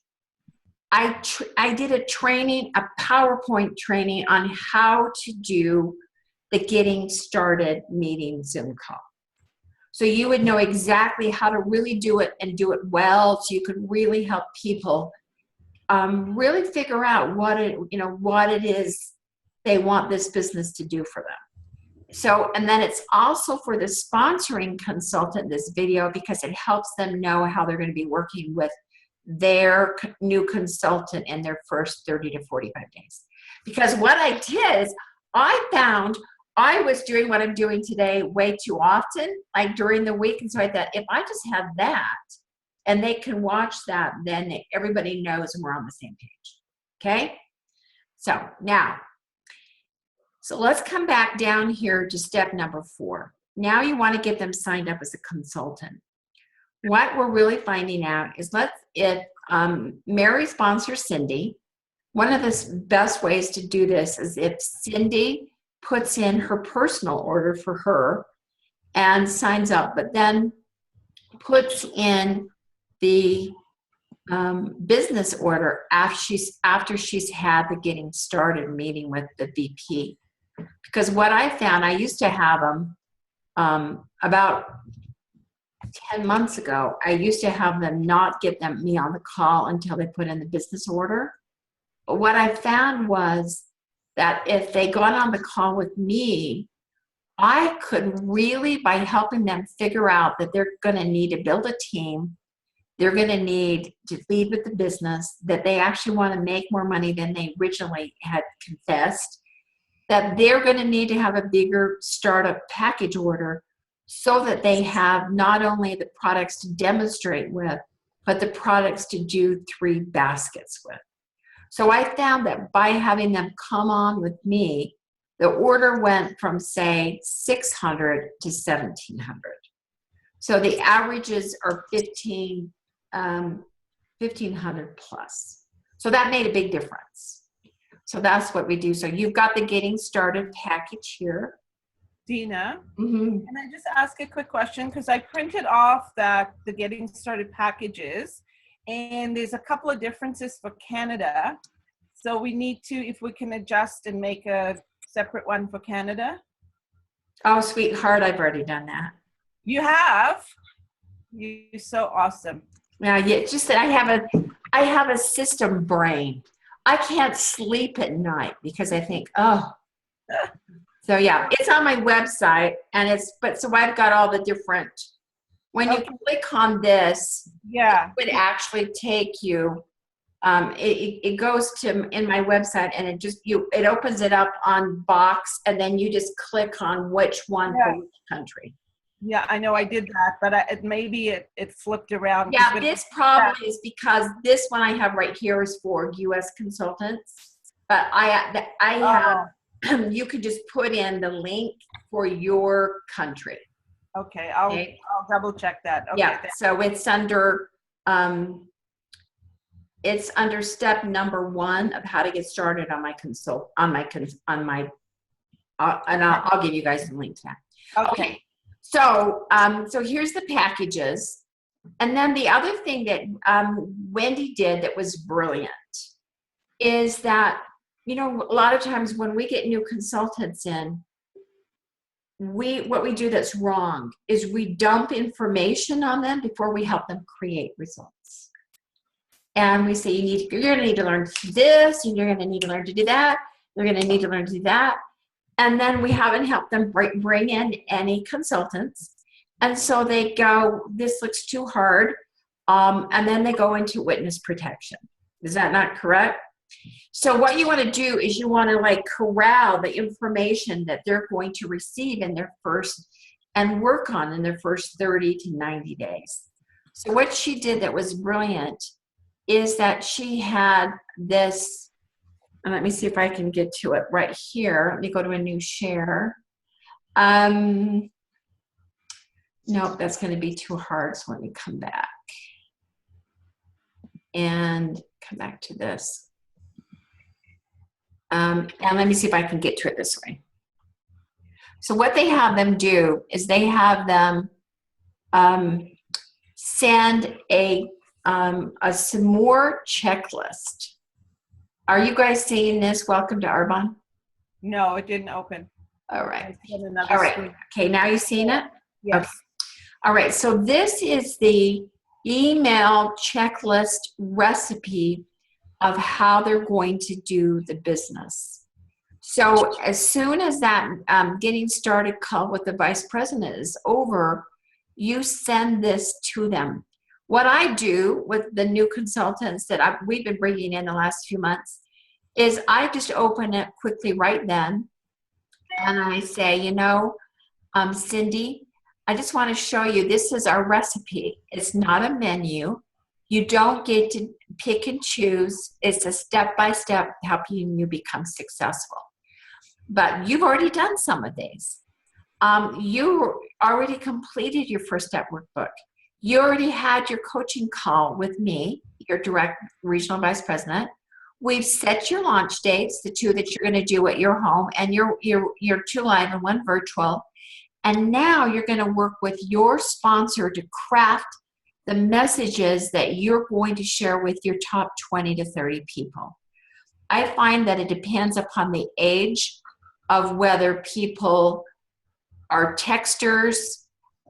I did a training, a PowerPoint training on how to do the getting started meeting Zoom call. So you would know exactly how to really do it and do it well, so you could really help people really figure out what it is they want this business to do for them. So, and then it's also for the sponsoring consultant, this video, because it helps them know how they're going to be working with their new consultant in their first 30 to 45 days. Because what I did is I found I was doing what I'm doing today way too often, like during the week. And so I thought, if I just have that and they can watch that, then everybody knows we're on the same page. Okay? So now, so let's come back down here to step number 4. Now you want to get them signed up as a consultant. What we're really finding out is if Mary sponsors Cindy, one of the best ways to do this is if Cindy puts in her personal order for her and signs up, but then puts in the business order after she's had the getting started meeting with the VP. Because what I found, I used to have them about 10 months ago, I used to have them not get me on the call until they put in the business order. But what I found was that if they got on the call with me, I could really, by helping them figure out that they're going to need to build a team, they're going to need to lead with the business, that they actually want to make more money than they originally had confessed, that they're going to need to have a bigger startup package order so that they have not only the products to demonstrate with, but the products to do 3 baskets with. So I found that by having them come on with me, the order went from, say, 600 to 1,700. So the averages are 1,500 plus. So that made a big difference. So that's what we do. So you've got the getting started package here. Dina, Mm-hmm. can I just ask a quick question? Because I printed off the getting started packages, and there's a couple of differences for Canada. So we need to, if we can adjust and make a separate one for Canada. Oh, sweetheart, I've already done that. You have? You're so awesome. Yeah, just that I have a system brain. I can't sleep at night because I think, oh. So yeah, it's on my website, and so I've got all the different, when you click on this, Yeah. it would actually take you, it goes to in my website, and it opens it up on Box, and then you just click on which one for which country. Yeah, I know I did that, but maybe it flipped around. Yeah, this probably is because this one I have right here is for U.S. consultants, but I have, you could just put in the link for your country. Okay, I'll double check that. Okay, yeah, so it's under step number 1 of how to get started on my and I'll give you guys the link to that. Okay. So here's the packages. And then the other thing that Wendy did that was brilliant is that you know, a lot of times when we get new consultants in, what we do that's wrong is we dump information on them before we help them create results. And we say, you're going to need to learn to do this, and you're going to need to learn to do that, you're going to need to learn to do that. And then we haven't helped them bring in any consultants. And so they go, this looks too hard. And then they go into witness protection. Is that not correct? So what you want to do is you want to like corral the information that they're going to receive in their first and work on in their first 30 to 90 days. So what she did that was brilliant is that she had this, and let me see if I can get to it right here. Let me go to a new share. Nope, that's going to be too hard. So let me come back and come back to this. And let me see if I can get to it this way. So what they have them do is they have them send a some more checklist. Are you guys seeing this? Welcome to Arbonne. No, it didn't open. All right. I see another All right. screen. Okay, now you've seen it? Yes. Okay. All right, so this is the email checklist recipe of how they're going to do the business. So as soon as that getting started call with the vice president is over, you send this to them. What I do with the new consultants that we've been bringing in the last few months is I just open it quickly right then. And I say, you know, Cindy, I just want to show you, this is our recipe. It's not a menu. You don't get to pick and choose. It's a step-by-step helping you become successful. But you've already done some of these. You already completed your first step workbook. You already had your coaching call with me, your direct regional vice president. We've set your launch dates, the two that you're going to do at your home, and your 2 live and 1 virtual. And now you're going to work with your sponsor to craft the messages that you're going to share with your top 20 to 30 people. I find that it depends upon the age of whether people are texters,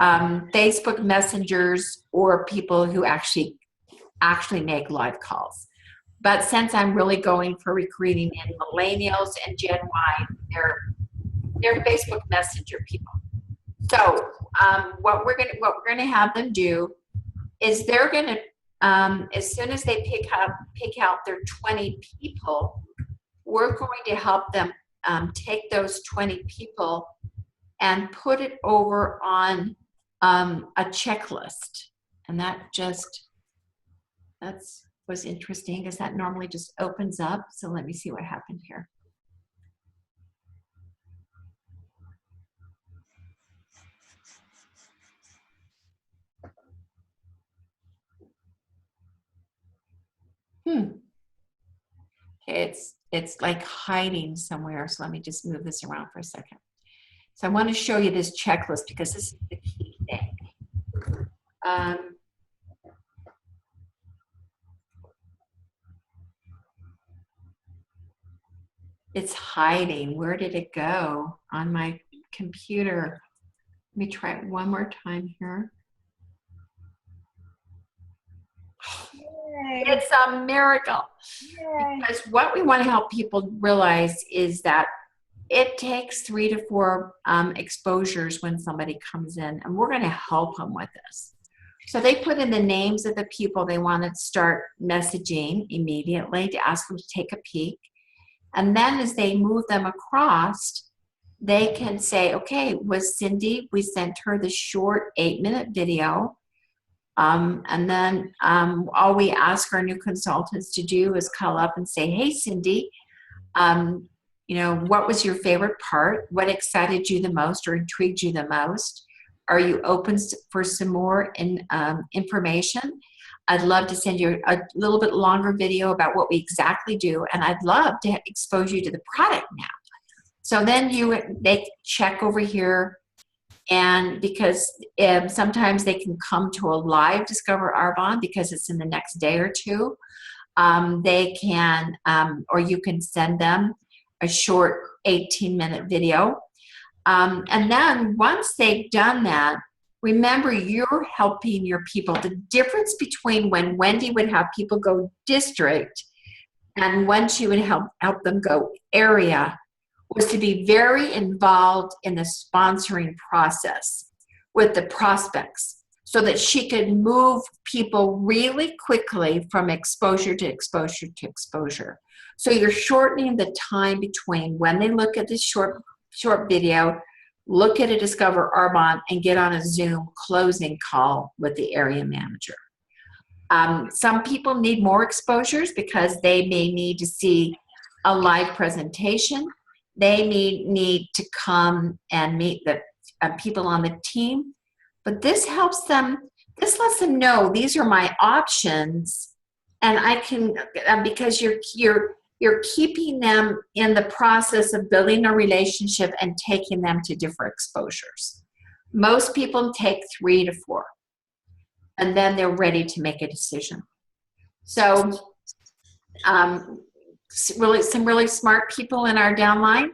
Facebook messengers, or people who actually make live calls. But since I'm really going for recruiting in millennials and Gen Y, they're Facebook Messenger people. So what we're gonna have them do is they're gonna as soon as they pick out their 20 people, we're going to help them take those 20 people and put it over on a checklist. And that was interesting because that normally just opens up. So let me see what happened here. Okay, it's like hiding somewhere. So let me just move this around for a second. So I want to show you this checklist because this is the key thing. It's hiding. Where did it go on my computer? Let me try it one more time here. Yay. It's a miracle. Yay. Because what we want to help people realize is that it takes 3 to 4 exposures when somebody comes in, and we're going to help them with this. So they put in the names of the people they want to start messaging immediately to ask them to take a peek. And then as they move them across, they can say, okay, with Cindy, we sent her the short 8-minute video. And then all we ask our new consultants to do is call up and say, hey, Cindy, you know, what was your favorite part? What excited you the most or intrigued you the most? Are you open for some more information? I'd love to send you a little bit longer video about what we exactly do, and I'd love to expose you to the product now. So then they check over here, and because sometimes they can come to a live Discover Arbonne because it's in the next day or two. They can, or you can send them a short 18-minute video. And then once they've done that, remember, you're helping your people. The difference between when Wendy would have people go district and when she would help them go area was to be very involved in the sponsoring process with the prospects so that she could move people really quickly from exposure to exposure to exposure. So you're shortening the time between when they look at this short video, look at a Discover Arbonne, and get on a Zoom closing call with the area manager. Some people need more exposures because they may need to see a live presentation. They need to come and meet the people on the team. But this helps them, this lets them know these are my options, and I can, because you're keeping them in the process of building a relationship and taking them to different exposures. Most people take 3 to 4, and then they're ready to make a decision. So some really smart people in our downline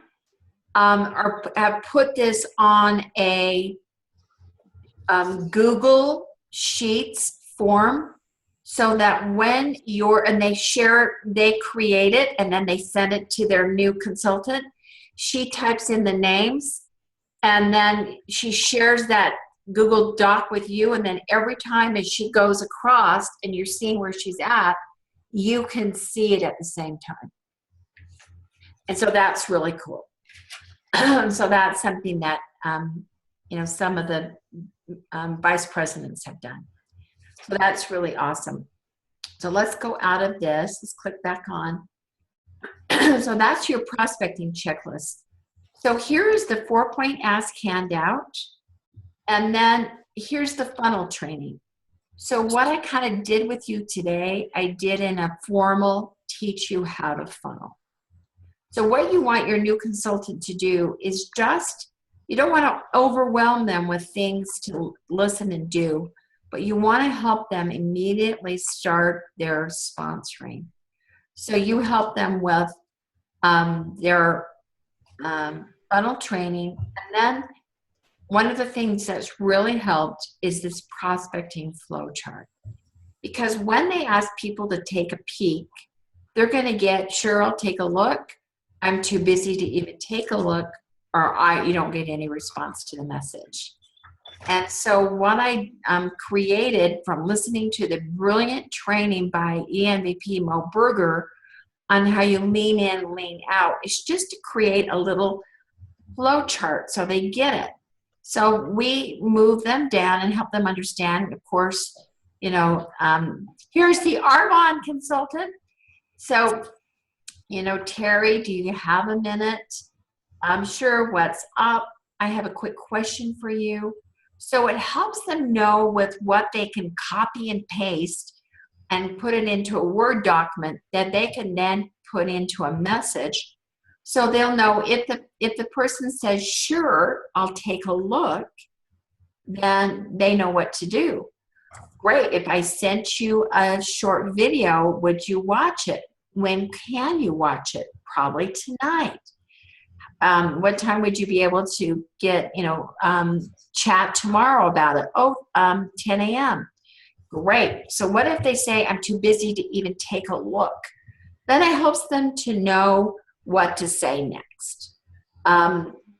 have put this on a Google Sheets form, so that when they share it, they create it, and then they send it to their new consultant. She types in the names, and then she shares that Google Doc with you, and then every time as she goes across and you're seeing where she's at, you can see it at the same time. And so that's really cool. So that's something that some of the vice presidents have done. So that's really awesome. So let's go out of this. Let's click back on. So that's your prospecting checklist. So here is the 4-point ask handout. And then here's the funnel training. So what I kind of did with you today, I did in a formal teach you how to funnel. So what you want your new consultant to do is you don't want to overwhelm them with things to listen and do, but you want to help them immediately start their sponsoring. So you help them with their funnel training. And then one of the things that's really helped is this prospecting flow chart. Because when they ask people to take a peek, they're going to get, sure, I'll take a look. I'm too busy to even take a look, or you don't get any response to the message. And so what I created from listening to the brilliant training by ENVP Mo Berger on how you lean in, lean out, is just to create a little flow chart so they get it. So we move them down and help them understand. Of course, here's the Arbonne consultant. So, Terry, do you have a minute? I'm sure, what's up? I have a quick question for you. So it helps them know with what they can copy and paste and put it into a Word document that they can then put into a message. So they'll know if the person says, sure, I'll take a look, then they know what to do. Great, if I sent you a short video, would you watch it? When can you watch it? Probably tonight. What time would you be able to get, chat tomorrow about it? 10 a.m. Great. So what if they say, I'm too busy to even take a look? Then it helps them to know what to say next.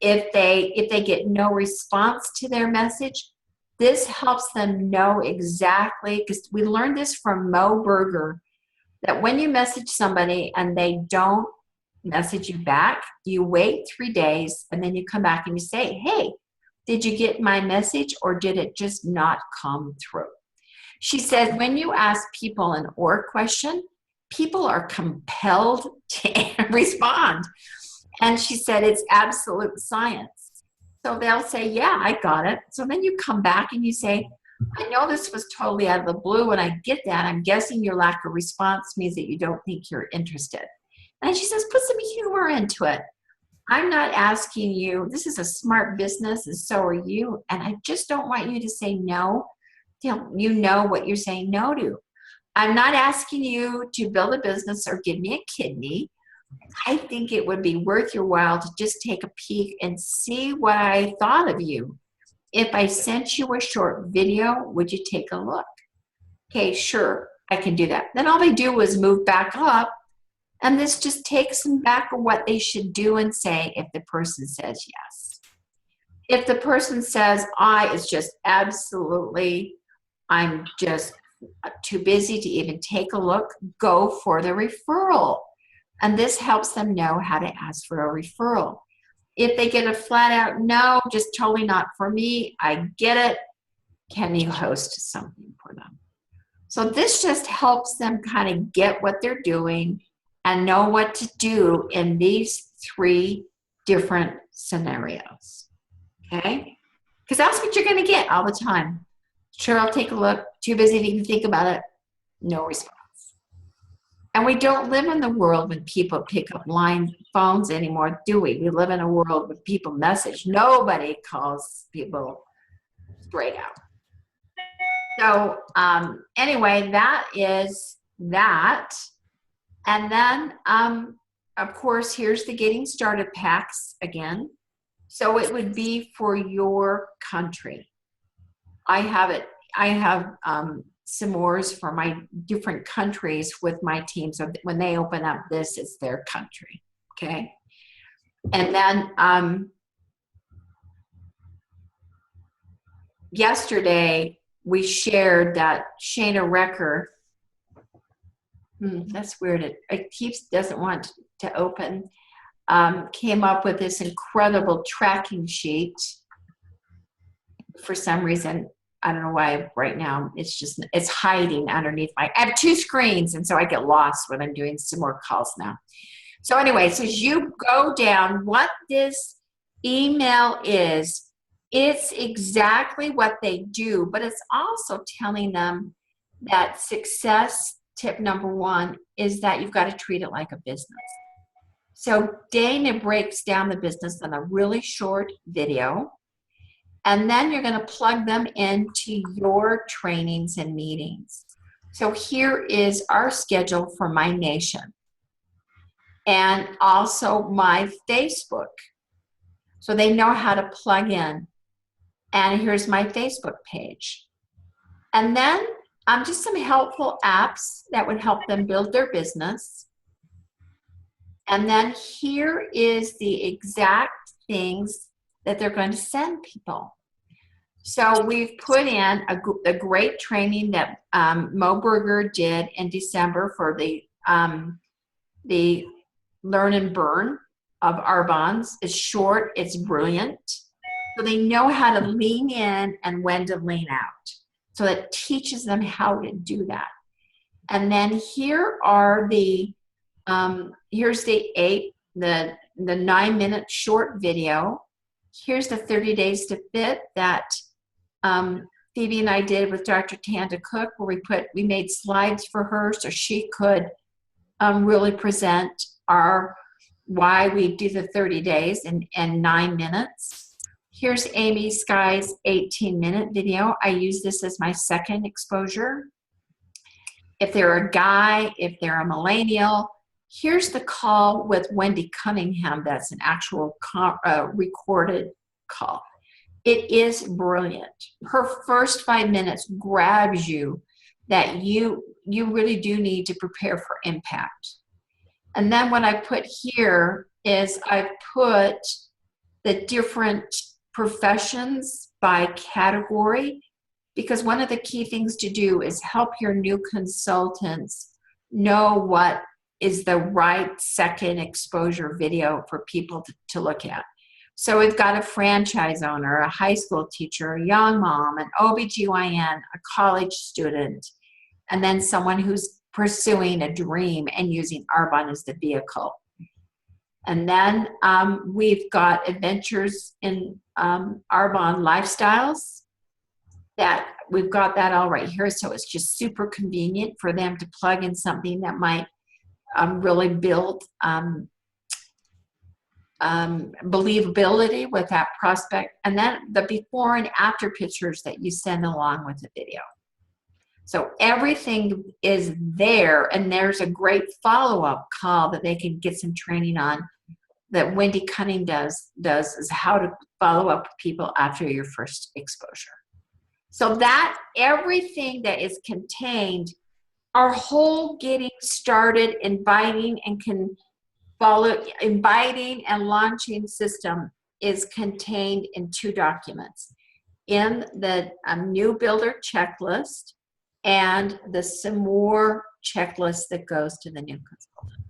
If they get no response to their message, this helps them know exactly, because we learned this from Mo Berger, that when you message somebody and they don't message you back, you wait 3 days and then you come back and you say, hey, did you get my message, or did it just not come through? She said, when you ask people an or question, people are compelled to respond. And she said, it's absolute science. So they'll say, yeah, I got it. So then you come back and you say, I know this was totally out of the blue, and I get that. I'm guessing your lack of response means that you don't think you're interested. And she says, put some humor into it. I'm not asking you, this is a smart business, and so are you, and I just don't want you to say no till you know what you're saying no to. I'm not asking you to build a business or give me a kidney. I think it would be worth your while to just take a peek and see what I thought of you. If I sent you a short video, would you take a look? Okay, sure, I can do that. Then all they do is move back up, and this just takes them back on what they should do and say if the person says yes. If the person says, it's just absolutely, I'm just too busy to even take a look, go for the referral. And this helps them know how to ask for a referral. If they get a flat out no, just totally not for me, I get it, can you host something for them? So this just helps them kind of get what they're doing and know what to do in these 3 different scenarios. Okay? Because that's what you're going to get all the time. Sure, I'll take a look. Too busy to even think about it. No response. And we don't live in the world when people pick up line phones anymore, do we? We live in a world when people message. Nobody calls people straight out. So anyway, that is that. And then, of course, here's the Getting Started packs again. So it would be for your country. I have s'mores for my different countries with my team. So when they open up this, it's their country. Okay. And then yesterday we shared that Shana Recker, that's weird. It doesn't want to open, came up with this incredible tracking sheet. For some reason, I don't know why right now it's hiding underneath I have 2 screens, and so I get lost when I'm doing some more calls now. So anyway, so as you go down, what this email is, it's exactly what they do, but it's also telling them that success tip number 1 is that you've got to treat it like a business. So Dana breaks down the business in a really short video. And then you're going to plug them into your trainings and meetings. So here is our schedule for my nation and also my Facebook. So they know how to plug in. And here's my Facebook page. And then just some helpful apps that would help them build their business. And then here is the exact things that they're going to send people. So we've put in a great training that Mo Berger did in December for the Learn and Burn of Arbonne's. It's short, it's brilliant. So they know how to lean in and when to lean out. So it teaches them how to do that. And then here are here's the 9-minute short video. Here's the 30 Days to Fit that Phoebe and I did with Dr. Tanda Cook, where we made slides for her so she could really present why we do the 30 days in 9 minutes. Here's Amy Sky's 18-minute video. I use this as my second exposure. If they're a guy, if they're a millennial, here's the call with Wendy Cunningham. That's an actual recorded call. It is brilliant. Her first 5 minutes grabs you that you really do need to prepare for impact. And then what I put here is I put the different professions by category, because one of the key things to do is help your new consultants know what is the right second exposure video for people to look at. So we've got a franchise owner, a high school teacher, a young mom, an OBGYN, a college student, and then someone who's pursuing a dream and using Arbonne as the vehicle. And then we've got adventures in Arbonne lifestyles. That we've got that all right here. So it's just super convenient for them to plug in something that might really build believability with that prospect. And then the before and after pictures that you send along with the video. So everything is there, and there's a great follow-up call that they can get some training on that Wendy Cunning does is how to follow up with people after your first exposure. So that everything that is contained, our whole getting started, inviting and launching system is contained in 2 documents, in the new builder checklist and the some more checklist that goes to the new consultant.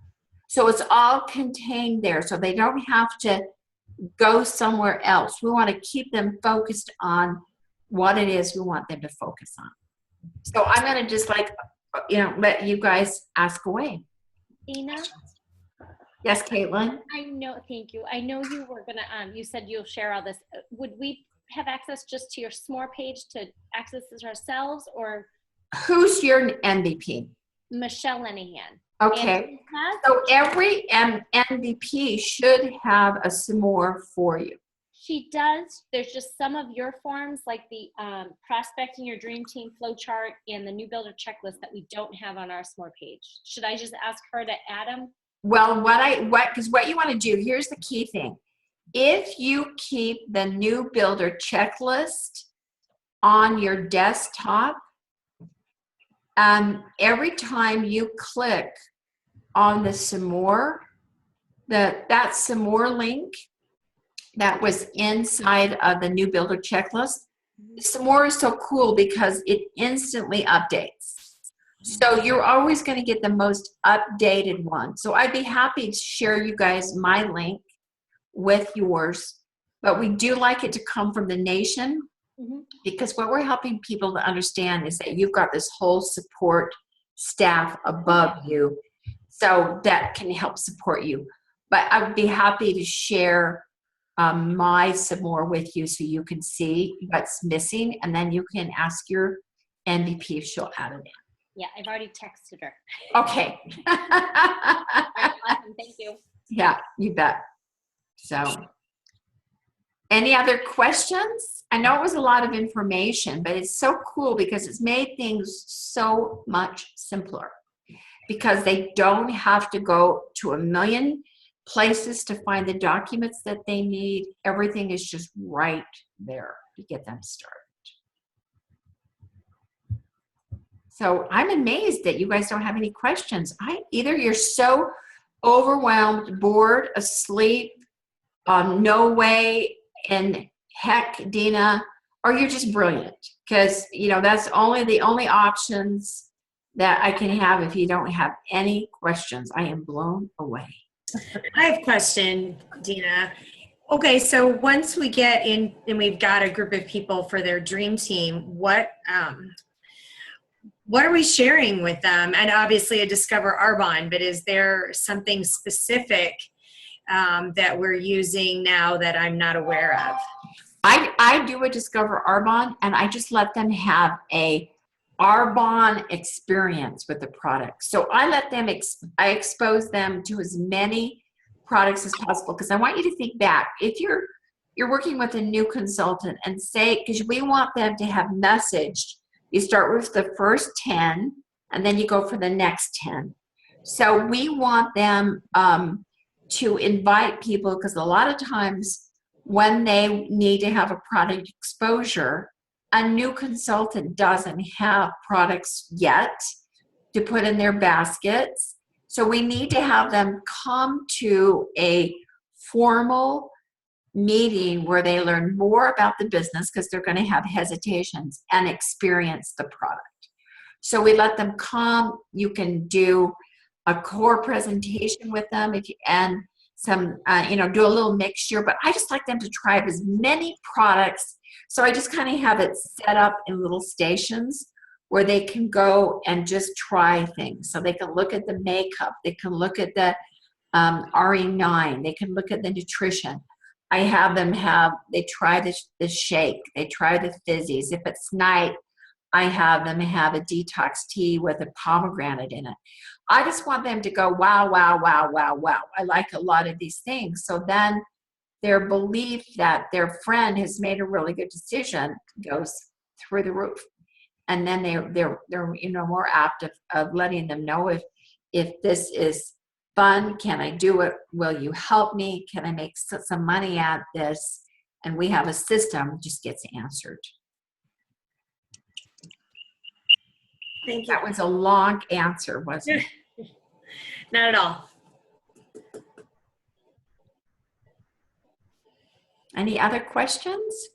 So it's all contained there, so they don't have to go somewhere else. We want to keep them focused on what it is we want them to focus on. So I'm going to just let you guys ask away. Dina, Yes, Caitlin? I know, thank you. I know you were gonna, you said you'll share all this. Would we have access just to your SMORE page to access this ourselves, or Who's your MVP? Michelle Lenahan? Okay. And has- So every MVP should have a some more for you. She does. There's just some of your forms, like the prospecting your dream team flow chart and the new builder checklist, that we don't have on our SMORE page. Should I just ask her to add them? Well, because what you want to do, here's the key thing. If you keep the new builder checklist on your desktop, every time you click on the some more, that some more link that was inside of the new builder checklist, some more is so cool because it instantly updates. So you're always going to get the most updated one. So I'd be happy to share you guys my link with yours, but we do like it to come from the nation, because what we're helping people to understand is that you've got this whole support staff above you, so that can help support you. But I would be happy to share my some more with you so you can see what's missing, and then you can ask your MVP if she'll add it in. Yeah, I've already texted her. Okay. All right, awesome. Thank you. Yeah, you bet. So, any other questions? I know it was a lot of information, but it's so cool because it's made things so much simpler, because they don't have to go to a million places to find the documents that they need. Everything is just right there to get them started. So I'm amazed that you guys don't have any questions. Either you're so overwhelmed, bored, asleep, no way in heck, Dina, or you're just brilliant, because that's the only options that I can have if you don't have any questions. I am blown away. I have a question, Dina. Okay, so once we get in and we've got a group of people for their dream team, what are we sharing with them? And obviously a Discover Arbonne, but is there something specific that we're using now that I'm not aware of? I do a Discover Arbonne, and I just let them have a Arbonne experience with the product. So I let them, I expose them to as many products as possible, because I want you to think back. If you're working with a new consultant, and say, because we want them to have messaged, you start with the first 10, and then you go for the next 10. So we want them to invite people, because a lot of times when they need to have a product exposure, a new consultant doesn't have products yet to put in their baskets. So we need to have them come to a formal meeting where they learn more about the business, because they're going to have hesitations, and experience the product. So we let them come. You can do a core presentation with them, and some, do a little mixture. But I just like them to try as many products. So I just kind of have it set up in little stations where they can go and just try things. So they can look at the makeup, they can look at the RE9, they can look at the nutrition. I have them they try the shake, they try the fizzies. If it's night, I have them have a detox tea with a pomegranate in it. I just want them to go, wow, wow, wow, wow, wow. I like a lot of these things. So then their belief that their friend has made a really good decision goes through the roof. and then they're more apt of letting them know if this is fun. Can I do it? Will you help me? Can I make some money at this? And we have a system, just gets answered. Thank you. That was a long answer, wasn't it? Not at all. Any other questions?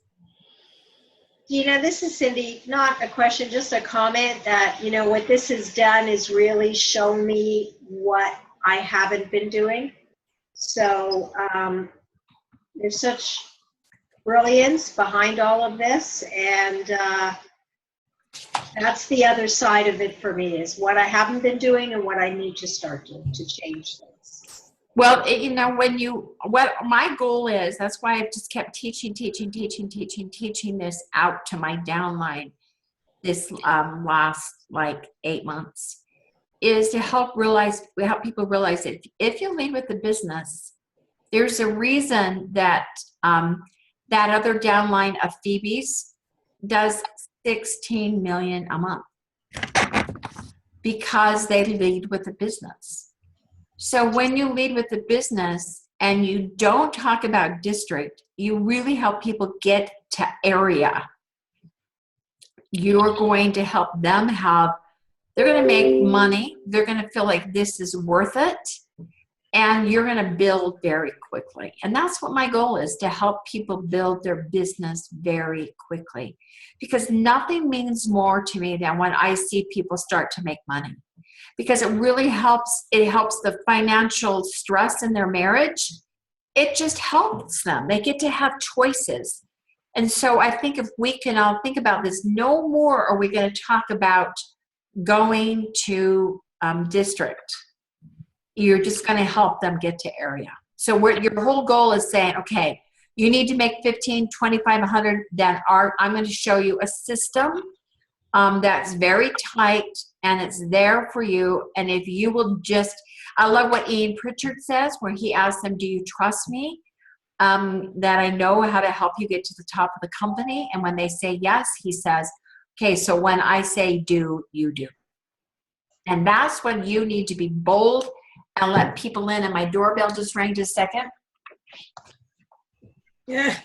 Dina, this is Cindy. Not a question, just a comment that, what this has done is really shown me what I haven't been doing. So there's such brilliance behind all of this. And that's the other side of it for me, is what I haven't been doing and what I need to start doing to change things. Well, what my goal is, that's why I've just kept teaching this out to my downline this last 8 months, is to help people realize that if you lead with the business, there's a reason that that other downline of Phoebe's does 16 million a month, because they lead with the business. So when you lead with the business and you don't talk about district, you really help people get to area. You're going to help them they're going to make money. They're going to feel like this is worth it. And you're going to build very quickly. And that's what my goal is, to help people build their business very quickly. Because nothing means more to me than when I see people start to make money. Because it really helps. It helps the financial stress in their marriage. It just helps them. They get to have choices. And so I think if we can all think about this, no more are we going to talk about going to district. You're just going to help them get to area. So your whole goal is saying, okay, you need to make 15, 25, 100. Then I'm going to show you a system that's very tight, and it's there for you. And if you will I love what Ian Pritchard says, where he asks them, do you trust me? That I know how to help you get to the top of the company. And when they say yes, he says, okay, so when I say do, you do. And that's when you need to be bold and let people in. And my doorbell just rang just a second. Yeah.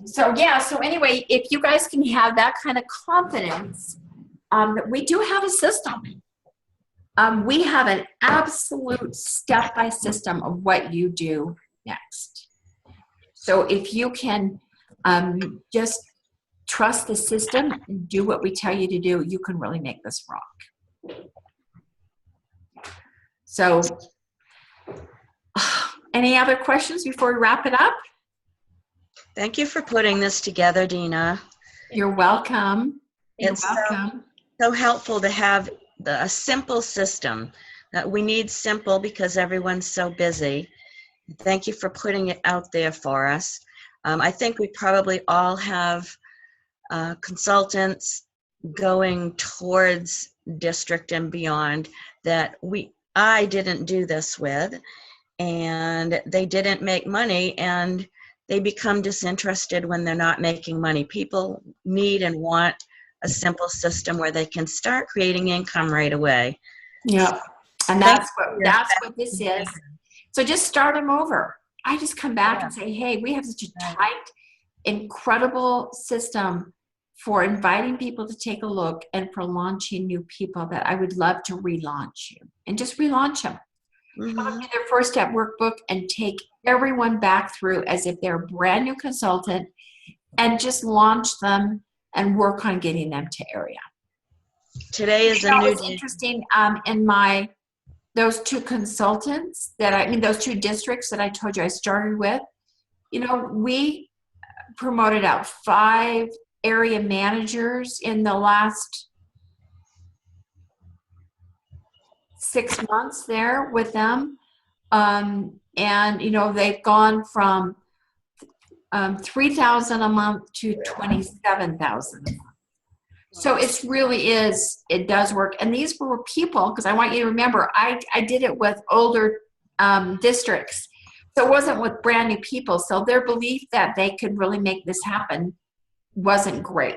So anyway, if you guys can have that kind of confidence, we do have a system. We have an absolute step-by system of what you do next. So if you can just trust the system and do what we tell you to do, you can really make this rock. So any other questions before we wrap it up? Thank you for putting this together, Dina. You're welcome. You're It's welcome. so helpful to have a simple system. That we need simple because everyone's so busy. Thank you for putting it out there for us. I think we probably all have consultants going towards district and beyond that I didn't do this with, and they didn't make money, and they become disinterested when they're not making money. People need and want a simple system where they can start creating income right away. Yeah. And that's what this is. So just start them over. I just come back and say, hey, we have such a tight, incredible system for inviting people to take a look and for launching new people that I would love to relaunch you and just relaunch them. Come up to their first step workbook and take everyone back through as if they're a brand new consultant and just launch them and work on getting them to area. Today is a new It's interesting in those two consultants those two districts that I told you I started with, we promoted out 5 area managers in the last 6 months there with them. And they've gone from 3,000 a month to 27,000 a month. So it's really is, it does work. And these were people, because I want you to remember, I did it with older districts. So it wasn't with brand new people. So their belief that they could really make this happen wasn't great.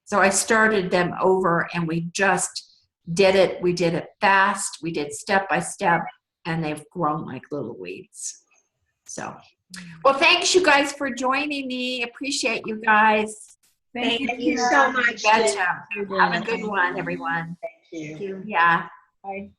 So I started them over and we just did it. We did it fast. We did step by step, and they've grown like little weeds. So, well, thanks you guys for joining me. Appreciate you guys. Thank Thank you so much. Betcha. Jen. Have a good one, everyone. Thank you. Yeah. Bye.